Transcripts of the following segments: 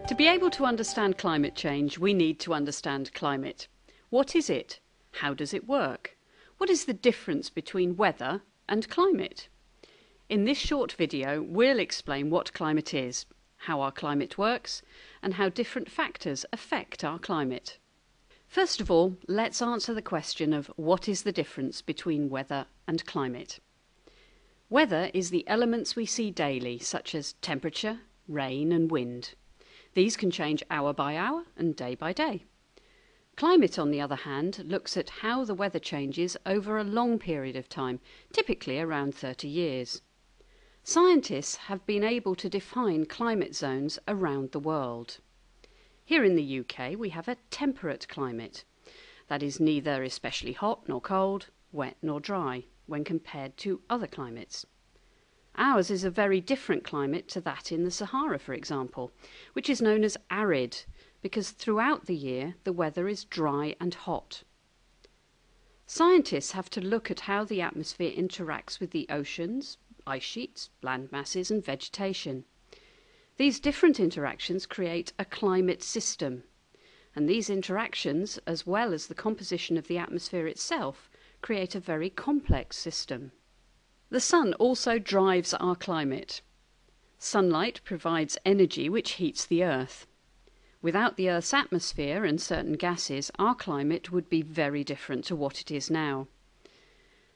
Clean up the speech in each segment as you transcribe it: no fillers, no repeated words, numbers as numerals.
To be able to understand climate change, we need to understand climate. What is it? How does it work? What is the difference between weather and climate? In this short video, we'll explain what climate is, how our climate works, and how different factors affect our climate. First of all, let's answer the question of what is the difference between weather and climate. Weather is the elements we see daily, such as temperature, rain and wind. These can change hour by hour and day by day. Climate, on the other hand, looks at how the weather changes over a long period of time, typically around 30 years. Scientists have been able to define climate zones around the world. Here in the UK, we have a temperate climate. That is neither especially hot nor cold, wet nor dry, when compared to other climates. Ours is a very different climate to that in the Sahara, for example, which is known as arid, because throughout the year the weather is dry and hot. Scientists have to look at how the atmosphere interacts with the oceans, ice sheets, land masses and vegetation. These different interactions create a climate system, and these interactions, as well as the composition of the atmosphere itself, create a very complex system. The sun also drives our climate. Sunlight provides energy which heats the earth. Without the Earth's atmosphere and certain gases, our climate would be very different to what it is now.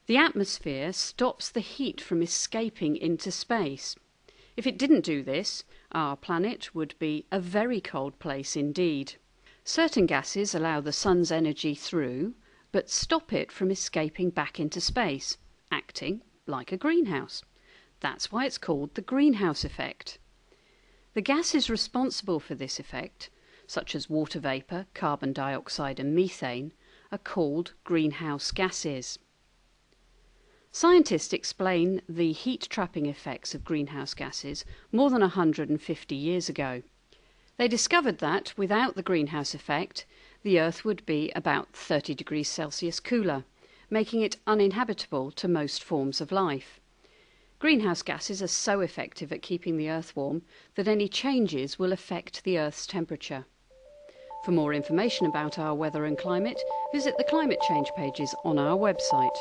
The atmosphere stops the heat from escaping into space. If it didn't do this, our planet would be a very cold place indeed. Certain gases allow the sun's energy through, but stop it from escaping back into space, acting like a greenhouse. That's why it's called the greenhouse effect. The gases responsible for this effect, such as water vapour, carbon dioxide and methane, are called greenhouse gases. Scientists explain the heat-trapping effects of greenhouse gases more than 150 years ago. They discovered that, without the greenhouse effect, the Earth would be about 30 degrees Celsius cooler, making it uninhabitable to most forms of life. Greenhouse gases are so effective at keeping the Earth warm that any changes will affect the Earth's temperature. For more information about our weather and climate, visit the climate change pages on our website.